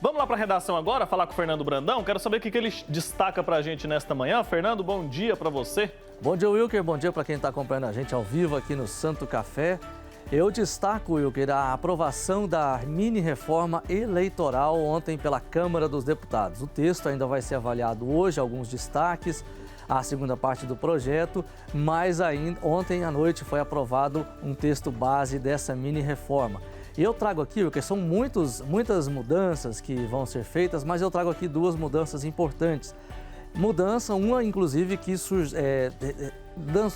Vamos lá para a redação agora, falar com o Fernando Brandão. Quero saber o que ele destaca para a gente nesta manhã. Fernando, bom dia para você. Bom dia, Wilker. Bom dia para quem está acompanhando a gente ao vivo aqui no Santo Café. Eu destaco, Wilker, a aprovação da mini-reforma eleitoral ontem pela Câmara dos Deputados. O texto ainda vai ser avaliado hoje, alguns destaques, a segunda parte do projeto, mas ainda ontem à noite foi aprovado um texto base dessa mini-reforma. E eu trago aqui, Wilker, são muitas mudanças que vão ser feitas, mas eu trago aqui duas mudanças importantes. Mudança, uma inclusive que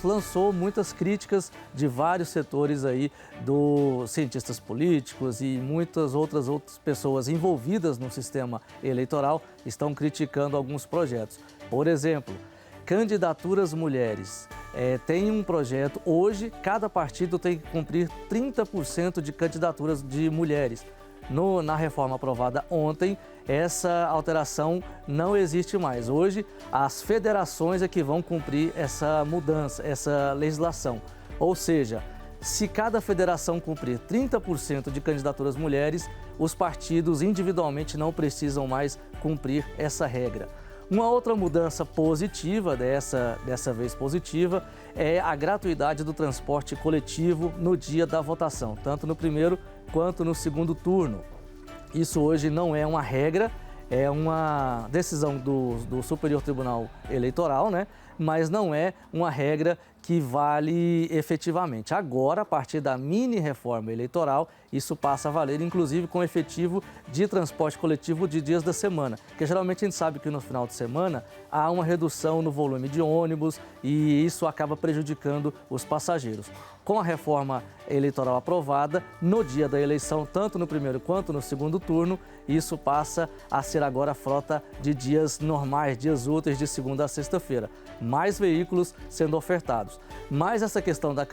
lançou muitas críticas de vários setores aí dos cientistas políticos e muitas outras pessoas envolvidas no sistema eleitoral estão criticando alguns projetos. Por exemplo, candidaturas mulheres. Tem um projeto, hoje cada partido tem que cumprir 30% de candidaturas de mulheres. Na reforma aprovada ontem, essa alteração não existe mais. Hoje, as federações é que vão cumprir essa mudança, essa legislação. Ou seja, se cada federação cumprir 30% de candidaturas mulheres, os partidos individualmente não precisam mais cumprir essa regra. Uma outra mudança positiva, dessa vez positiva, é a gratuidade do transporte coletivo no dia da votação, tanto no primeiro quanto no segundo turno. Isso hoje não é uma regra, é uma decisão do Superior Tribunal Eleitoral, né? Mas não é uma regra que vale efetivamente. Agora, a partir da mini-reforma eleitoral, isso passa a valer, inclusive com efetivo de transporte coletivo de dias da semana. Porque geralmente a gente sabe que no final de semana há uma redução no volume de ônibus e isso acaba prejudicando os passageiros. Com a reforma eleitoral aprovada, no dia da eleição, tanto no primeiro quanto no segundo turno, isso passa a ser agora frota de dias normais, dias úteis de segunda a sexta-feira. Mais veículos sendo ofertados. Mas essa questão da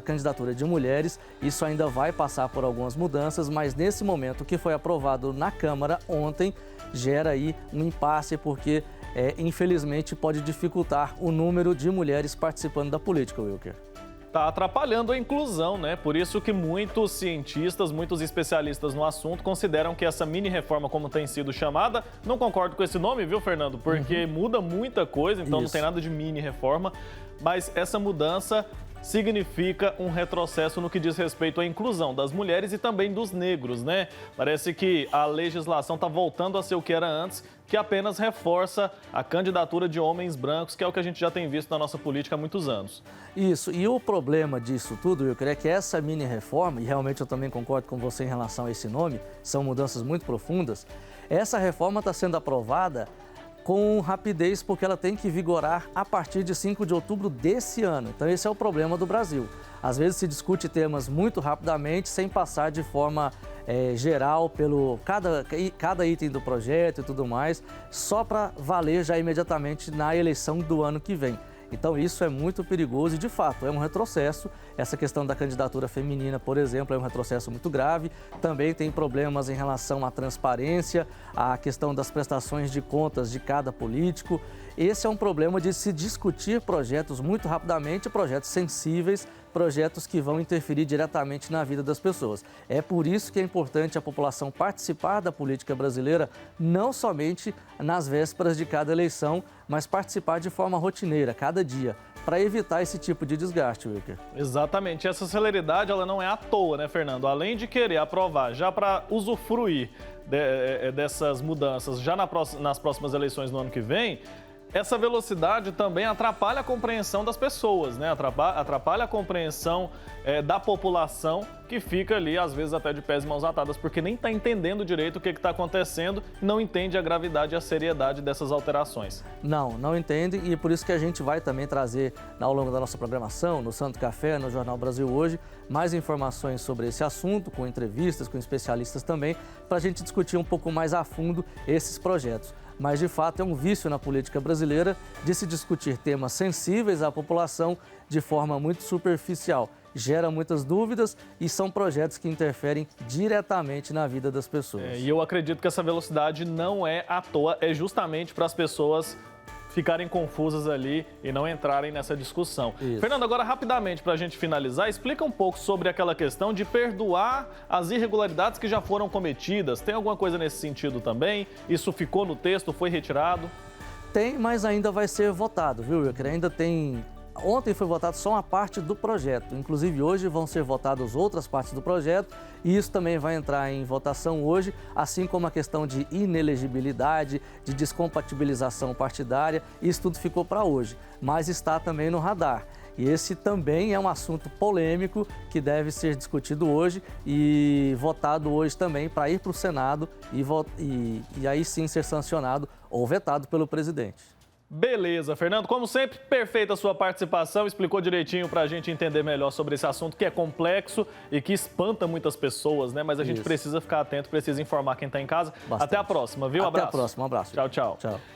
candidatura de mulheres, isso ainda vai passar por algumas mudanças, mas nesse momento o que foi aprovado na Câmara ontem gera aí um impasse porque, infelizmente, pode dificultar o número de mulheres participando da política, Wilker. Está atrapalhando a inclusão, né? Por isso que muitos cientistas, muitos especialistas no assunto consideram que essa mini-reforma, como tem sido chamada, não concordo com esse nome, viu, Fernando? Porque muda muita coisa, então não tem nada de mini-reforma, mas essa mudança significa um retrocesso no que diz respeito à inclusão das mulheres e também dos negros, né? Parece que a legislação está voltando a ser o que era antes, que apenas reforça a candidatura de homens brancos, que é o que a gente já tem visto na nossa política há muitos anos. Isso, e o problema disso tudo, eu creio que essa mini-reforma, e realmente eu também concordo com você em relação a esse nome, são mudanças muito profundas, essa reforma está sendo aprovada com rapidez, porque ela tem que vigorar a partir de 5 de outubro desse ano. Então esse é o problema do Brasil. Às vezes se discute temas muito rapidamente, sem passar de forma geral pelo cada item do projeto e tudo mais, só para valer já imediatamente na eleição do ano que vem. Então isso é muito perigoso e, de fato, é um retrocesso. Essa questão da candidatura feminina, por exemplo, é um retrocesso muito grave. Também tem problemas em relação à transparência, à questão das prestações de contas de cada político. Esse é um problema de se discutir projetos muito rapidamente, projetos sensíveis, projetos que vão interferir diretamente na vida das pessoas. É por isso que é importante a população participar da política brasileira, não somente nas vésperas de cada eleição, mas participar de forma rotineira, cada dia, para evitar esse tipo de desgaste, Wilker. Exatamente. Essa celeridade, ela não é à toa, né, Fernando? Além de querer aprovar já para usufruir dessas mudanças já nas próximas eleições no ano que vem, essa velocidade também atrapalha a compreensão das pessoas, né? Atrapalha a compreensão da população que fica ali, às vezes, até de pés e mãos atadas, porque nem está entendendo direito o que está acontecendo e não entende a gravidade e a seriedade dessas alterações. Não entende, e por isso que a gente vai também trazer, ao longo da nossa programação, no Santo Café, no Jornal Brasil Hoje, mais informações sobre esse assunto, com entrevistas, com especialistas também, para a gente discutir um pouco mais a fundo esses projetos. Mas, de fato, é um vício na política brasileira de se discutir temas sensíveis à população de forma muito superficial. Gera muitas dúvidas e são projetos que interferem diretamente na vida das pessoas. E eu acredito que essa velocidade não é à toa, é justamente para as pessoas ficarem confusas ali e não entrarem nessa discussão. Isso. Fernando, agora rapidamente, para a gente finalizar, explica um pouco sobre aquela questão de perdoar as irregularidades que já foram cometidas. Tem alguma coisa nesse sentido também? Isso ficou no texto, foi retirado? Tem, mas ainda vai ser votado, viu, Wilker? Ainda tem... Ontem foi votado só uma parte do projeto, inclusive hoje vão ser votadas outras partes do projeto e isso também vai entrar em votação hoje, assim como a questão de inelegibilidade, de descompatibilização partidária, isso tudo ficou para hoje, mas está também no radar. E esse também é um assunto polêmico que deve ser discutido hoje e votado hoje também para ir para o Senado e aí sim ser sancionado ou vetado pelo presidente. Beleza, Fernando. Como sempre, perfeita a sua participação. Explicou direitinho para a gente entender melhor sobre esse assunto que é complexo e que espanta muitas pessoas, né? Mas a gente precisa ficar atento, precisa informar quem está em casa. Bastante. Até a próxima, viu? Até Abraço. a próxima, um abraço. Tchau, tchau. Tchau.